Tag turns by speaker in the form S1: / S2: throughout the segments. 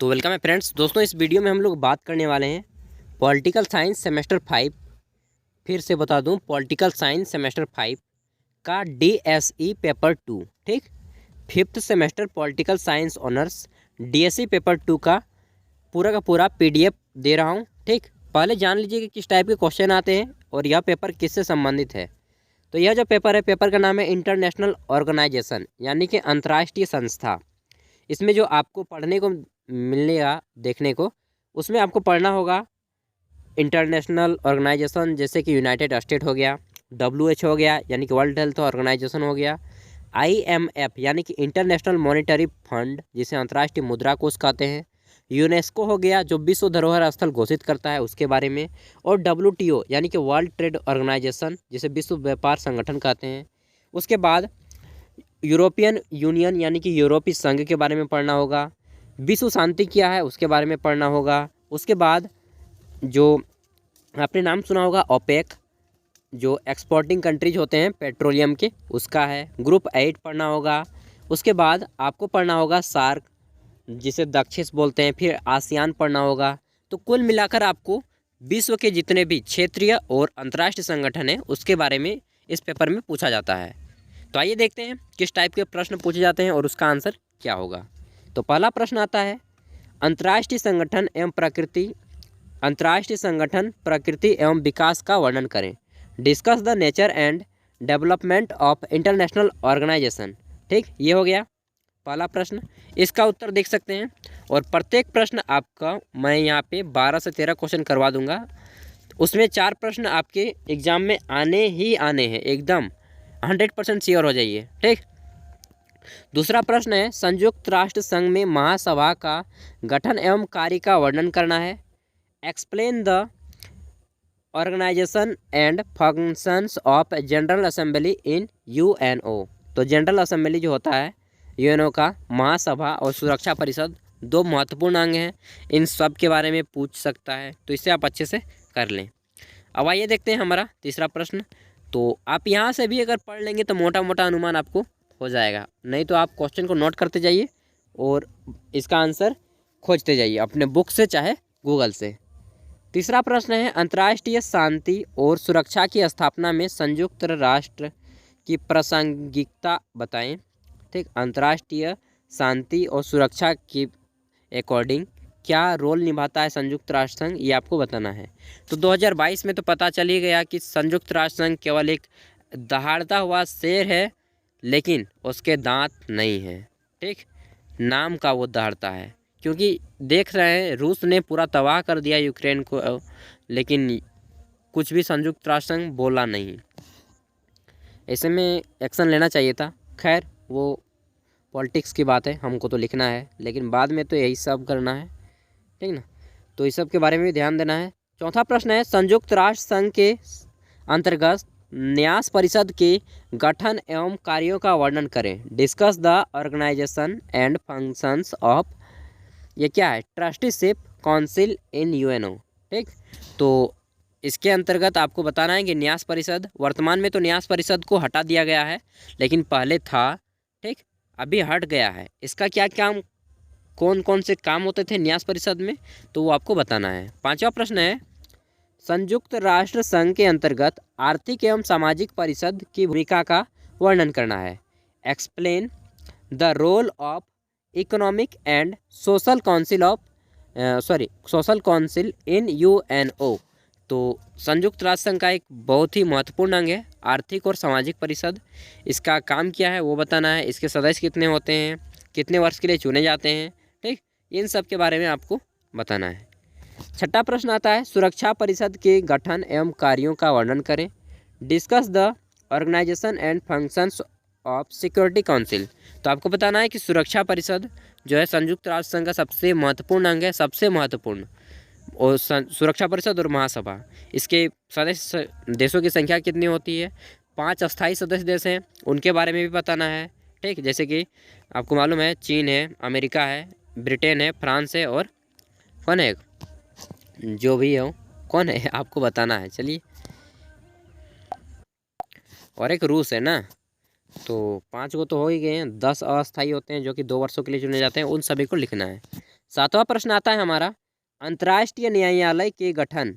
S1: तो वेलकम है फ्रेंड्स। दोस्तों, इस वीडियो में हम लोग बात करने वाले हैं पॉलिटिकल साइंस सेमेस्टर 5। फिर से बता दूं, पॉलिटिकल साइंस सेमेस्टर 5 का डीएसई पेपर 2। ठीक, fifth semester political science honours DSE paper 2 का पूरा पीडीएफ दे रहा हूं। ठीक, पहले जान लीजिए कि किस टाइप के क्वेश्चन आते हैं और यह पेपर किससे संबंधित है। तो यह जो पेपर है, पेपर का नाम है इंटरनेशनल ऑर्गेनाइजेशन, यानी कि अंतर्राष्ट्रीय संस्था। इसमें जो आपको पढ़ने को मिलेगा, देखने को, उसमें आपको पढ़ना होगा इंटरनेशनल ऑर्गेनाइजेशन, जैसे कि यूनाइटेड स्टेट हो गया, WHO हो गया यानी कि वर्ल्ड हेल्थ ऑर्गेनाइजेशन हो गया, IMF यानी कि इंटरनेशनल मॉनेटरी फंड जिसे अंतर्राष्ट्रीय मुद्रा कोष कहते हैं, यूनेस्को हो गया जो विश्व धरोहर स्थल घोषित करता है उसके बारे में, और WTO यानी कि वर्ल्ड ट्रेड ऑर्गेनाइजेशन जिसे विश्व व्यापार संगठन कहते हैं। उसके बाद यूरोपियन यूनियन यानी कि यूरोपीय संघ के बारे में पढ़ना होगा। विश्व शांति क्या है उसके बारे में पढ़ना होगा। उसके बाद जो आपने नाम सुना होगा ओपेक, जो एक्सपोर्टिंग कंट्रीज होते हैं पेट्रोलियम के, उसका है। ग्रुप 8 पढ़ना होगा। उसके बाद आपको पढ़ना होगा सार्क जिसे दक्षिण बोलते हैं, फिर आसियान पढ़ना होगा। तो कुल मिलाकर आपको विश्व के जितने भी क्षेत्रीय और अंतर्राष्ट्रीय संगठन हैं उसके बारे में इस पेपर में पूछा जाता है। तो आइए देखते हैं किस टाइप के प्रश्न पूछे जाते हैं और उसका आंसर क्या होगा। तो पहला प्रश्न आता है, अंतर्राष्ट्रीय संगठन प्रकृति एवं विकास का वर्णन करें। Discuss the nature and development of international organization. ठीक, ये हो गया पहला प्रश्न। इसका उत्तर देख सकते हैं और प्रत्येक प्रश्न आपका मैं यहाँ पे 12 से 13 क्वेश्चन करवा दूंगा। उसमें 4 प्रश्न आपके एग्जाम में आने ही आने हैं, एकदम 100% श्योर हो जाइए। ठीक, दूसरा प्रश्न है, संयुक्त राष्ट्र संघ में महासभा का गठन एवं कार्य का वर्णन करना है। Explain the organization and functions of general assembly in UNO। तो जनरल असेंबली जो होता है UNO का, महासभा और सुरक्षा परिषद, दो महत्वपूर्ण अंग हैं। इन सब के बारे में पूछ सकता है, तो इसे आप अच्छे से कर लें। अब आइए देखते हैं हमारा तीसरा प्रश्न। तो आप यहाँ से भी अगर पढ़ लेंगे तो मोटा मोटा अनुमान आपको हो जाएगा, नहीं तो आप क्वेश्चन को नोट करते जाइए और इसका आंसर खोजते जाइए अपने बुक से चाहे गूगल से। तीसरा प्रश्न है, अंतर्राष्ट्रीय शांति और सुरक्षा की स्थापना में संयुक्त राष्ट्र की प्रासंगिकता बताएं। ठीक, अंतर्राष्ट्रीय शांति और सुरक्षा की अकॉर्डिंग क्या रोल निभाता है संयुक्त राष्ट्र संघ, ये आपको बताना है। तो 2022 में तो पता चल ही गया कि संयुक्त राष्ट्र संघ केवल एक दहाड़ता हुआ शेर है, लेकिन उसके दांत नहीं हैं। ठीक, नाम का वो दहाड़ता है, क्योंकि देख रहे हैं रूस ने पूरा तबाह कर दिया यूक्रेन को, लेकिन कुछ भी संयुक्त राष्ट्र संघ बोला नहीं। ऐसे में एक्शन लेना चाहिए था। खैर, वो पॉलिटिक्स की बात है, हमको तो लिखना है, लेकिन बाद में तो यही सब करना है। ठीक ना, तो इस सब के बारे में भी ध्यान देना है। चौथा प्रश्न है, संयुक्त राष्ट्र संघ के अंतर्गत न्यास परिषद के गठन एवं कार्यों का वर्णन करें। Discuss the organization and functions of, ये क्या है, ट्रस्टीशिप काउंसिल इन UNO। ठीक, तो इसके अंतर्गत आपको बताना है कि न्यास परिषद, वर्तमान में तो न्यास परिषद को हटा दिया गया है, लेकिन पहले था। ठीक, अभी हट गया है। इसका क्या काम, कौन कौन से काम होते थे न्यास परिषद में, तो वो आपको बताना है। पांचवा प्रश्न है, संयुक्त राष्ट्र संघ के अंतर्गत आर्थिक एवं सामाजिक परिषद की भूमिका का वर्णन करना है। Explain the role of economic and social council in UNO। तो संयुक्त राष्ट्र संघ का एक बहुत ही महत्वपूर्ण अंग है आर्थिक और सामाजिक परिषद। इसका काम क्या है वो बताना है। इसके सदस्य कितने होते हैं, कितने वर्ष के लिए चुने जाते हैं। ठीक, इन सब के बारे में आपको बताना है। छठा प्रश्न आता है, सुरक्षा परिषद के गठन एवं कार्यों का वर्णन करें। Discuss the organization and functions of security council. तो आपको बताना है कि सुरक्षा परिषद जो है संयुक्त राष्ट्र संघ का सबसे महत्वपूर्ण अंग है, सबसे महत्वपूर्ण। और सुरक्षा परिषद और महासभा, इसके सदस्य देशों की संख्या कितनी होती है, 5 अस्थायी सदस्य देश हैं, उनके बारे में भी बताना है। ठीक, जैसे कि आपको मालूम है चीन है, अमेरिका है, ब्रिटेन है, फ्रांस है, और कौन है, जो भी हो कौन है आपको बताना है। चलिए, और एक रूस है ना। तो 5 को तो हो ही गए हैं। 10 अस्थायी होते हैं जो कि 2 वर्षों के लिए चुने जाते हैं, उन सभी को लिखना है। 7वां प्रश्न आता है हमारा, अंतर्राष्ट्रीय न्यायालय के गठन,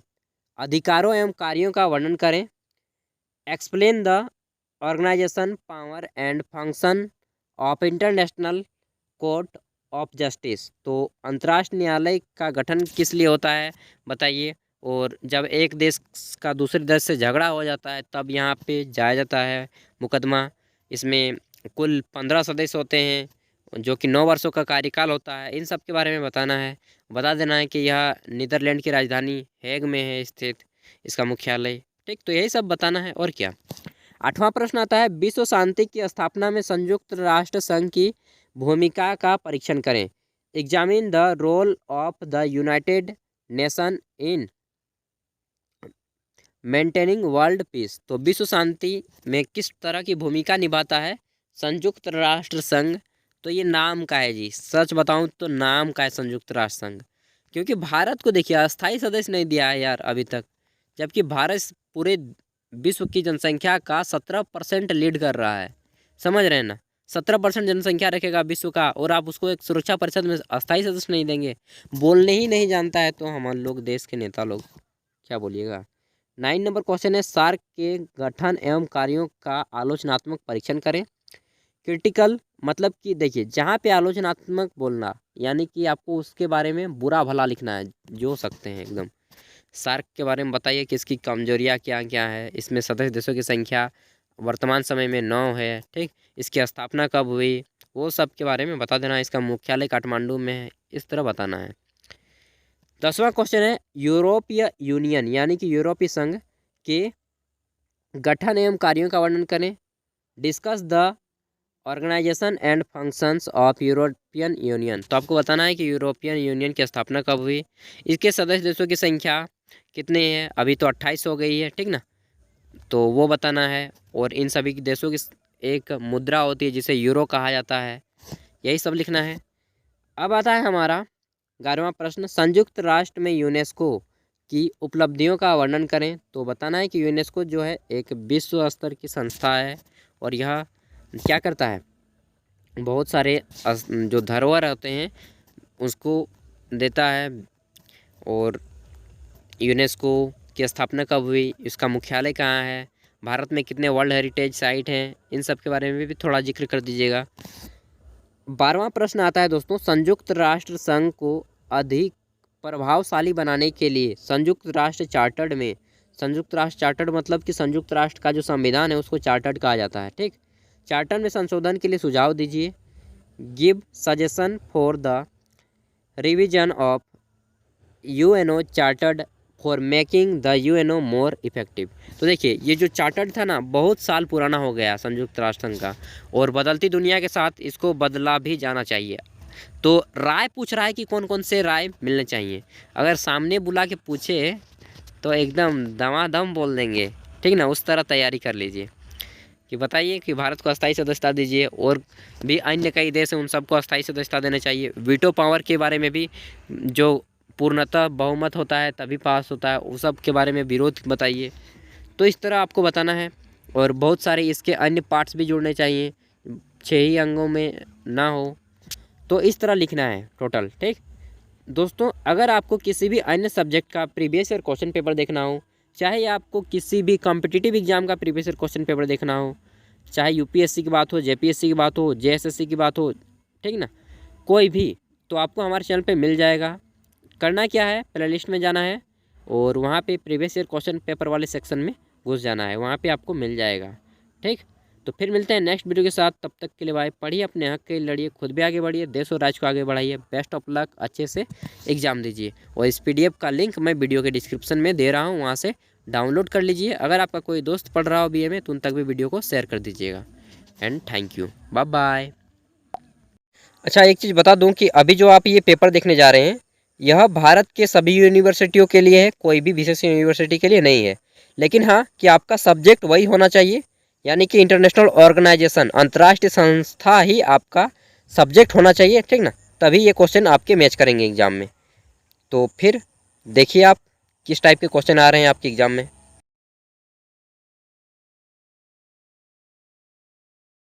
S1: अधिकारों एवं कार्यों का वर्णन करें। Explain the organization, power and function of international court of justice. तो अंतर्राष्ट्रीय न्यायालय का गठन किस लिए होता है बताइए। और जब एक देश का दूसरे देश से झगड़ा हो जाता है तब यहाँ पे जाया जाता है मुकदमा। इसमें कुल 15 सदस्य होते हैं जो कि 9 वर्षों का कार्यकाल होता है। इन सब के बारे में बताना है। बता देना है कि यह नीदरलैंड की राजधानी हेग में है स्थित इसका मुख्यालय। ठीक, तो यही सब बताना है और क्या। 8वां प्रश्न आता है, विश्व शांति की स्थापना में संयुक्त राष्ट्र संघ की भूमिका का परीक्षण करें। Examine the role of the United Nation in maintaining world peace. तो विश्व शांति में किस तरह की भूमिका निभाता है संयुक्त राष्ट्र संघ। तो ये नाम का है जी, सच बताऊं तो नाम का है संयुक्त राष्ट्र संघ, क्योंकि भारत को देखिए अस्थायी सदस्य नहीं दिया है यार अभी तक, जबकि भारत पूरे विश्व की जनसंख्या का 17% लीड कर रहा है। समझ रहे हैं ना, 17% जनसंख्या रखेगा विश्व का और आप उसको एक सुरक्षा परिषद में अस्थायी सदस्य नहीं देंगे। बोलने ही नहीं जानता है तो हम लोग देश के नेता लोग क्या बोलिएगा। 9 नंबर क्वेश्चन है, सार्क के गठन एवं कार्यों का आलोचनात्मक परीक्षण करें। क्रिटिकल मतलब कि देखिए जहाँ पे आलोचनात्मक बोलना यानी कि आपको उसके बारे में बुरा भला लिखना है जो सकते हैं एकदम। सार्क के बारे में बताइए कि इसकी कमजोरियाँ क्या क्या है। इसमें सदस्य देशों की संख्या वर्तमान समय में 9 है। ठीक, इसकी स्थापना कब हुई वो सब के बारे में बता देना है। इसका मुख्यालय काठमांडू में है, इस तरह बताना है। 10वां क्वेश्चन है, यूरोपीय यूनियन यानी कि यूरोपीय संघ के गठन एवं कार्यों का वर्णन करें। Discuss the organization and functions of European Union. तो आपको बताना है कि यूरोपियन यूनियन की स्थापना कब हुई, इसके सदस्य देशों की संख्या कितने हैं, अभी तो 28 हो गई है। ठीक ना, तो वो बताना है। और इन सभी देशों की एक मुद्रा होती है जिसे यूरो कहा जाता है, यही सब लिखना है। अब आता है हमारा 11वां प्रश्न, संयुक्त राष्ट्र में यूनेस्को की उपलब्धियों का वर्णन करें। तो बताना है कि यूनेस्को जो है एक विश्व स्तर की संस्था है और यह क्या करता है, बहुत सारे जो धरोहर होते हैं उसको देता है। और यूनेस्को की स्थापना कब हुई, इसका मुख्यालय कहाँ है, भारत में कितने वर्ल्ड हेरिटेज साइट हैं, इन सब के बारे में भी थोड़ा जिक्र कर दीजिएगा। 12वां प्रश्न आता है दोस्तों, संयुक्त राष्ट्र संघ को अधिक प्रभावशाली बनाने के लिए संयुक्त राष्ट्र चार्टर्ड में, संयुक्त राष्ट्र चार्टर्ड मतलब कि संयुक्त राष्ट्र का जो संविधान है उसको चार्टर्ड कहा जाता है। ठीक, चार्टर में संशोधन के लिए सुझाव दीजिए। Give suggestion for the revision of UNO chartered for making the UNO more effective. तो देखिए ये जो चार्टर्ड था ना बहुत साल पुराना हो गया संयुक्त राष्ट्र संघ का, और बदलती दुनिया के साथ इसको बदला भी जाना चाहिए। तो राय पूछ रहा है कि कौन कौन से राय मिलने चाहिए। अगर सामने बुला के पूछे तो एकदम दमादम बोल देंगे। ठीक ना, उस तरह तैयारी कर लीजिए कि बताइए कि भारत को अस्थायी सदस्यता दीजिए, और भी अन्य कई देश हैं उन सबको अस्थायी सदस्यता देना चाहिए। वीटो पावर के बारे में भी, जो पूर्णतः बहुमत होता है तभी पास होता है, उस सब के बारे में विरोध बताइए। तो इस तरह आपको बताना है। और बहुत सारे इसके अन्य पार्ट्स भी जुड़ने चाहिए, 6 ही अंगों में ना हो, तो इस तरह लिखना है टोटल। ठीक दोस्तों, अगर आपको किसी भी अन्य सब्जेक्ट का प्रीवियस ईयर क्वेश्चन पेपर देखना हो, चाहे आपको किसी भी कॉम्पिटिटिव एग्जाम का प्रीवियस ईयर क्वेश्चन पेपर देखना हो, चाहे यूपीएससी की बात हो, जेपीएससी की बात हो, जेएसएससी की बात हो, ठीक ना, कोई भी, तो आपको हमारे चैनल पे मिल जाएगा। करना क्या है, प्लेलिस्ट में जाना है और वहाँ पे प्रीवियस ईयर क्वेश्चन पेपर वाले सेक्शन में घुस जाना है, वहाँ पे आपको मिल जाएगा। ठीक, तो फिर मिलते हैं नेक्स्ट वीडियो के साथ। तब तक के लिए भाई पढ़िए, अपने हक के लिए लड़िए, खुद भी आगे बढ़िए, देश और राज्य को आगे बढ़ाइए। बेस्ट ऑफ लक, अच्छे से एग्जाम दीजिए। और इस पीडीएफ का लिंक मैं वीडियो के डिस्क्रिप्शन में दे रहा हूँ, वहाँ से डाउनलोड कर लीजिए। अगर आपका कोई दोस्त पढ़ रहा हो बीए में तो उन तक भी वीडियो को शेयर कर दीजिएगा। And thank you, bye bye. अच्छा, एक चीज़ बता दूं कि अभी जो आप ये पेपर देखने जा रहे हैं यह भारत के सभी यूनिवर्सिटियों के लिए है, कोई भी विशेष यूनिवर्सिटी के लिए नहीं है। लेकिन हाँ कि आपका सब्जेक्ट वही होना चाहिए, यानी कि इंटरनेशनल ऑर्गेनाइजेशन, अंतर्राष्ट्रीय संस्था ही आपका सब्जेक्ट होना चाहिए। ठीक ना, तभी ये क्वेश्चन आपके मैच करेंगे एग्जाम में। तो फिर देखिए आप किस टाइप के क्वेश्चन आ रहे हैं आपके एग्जाम में।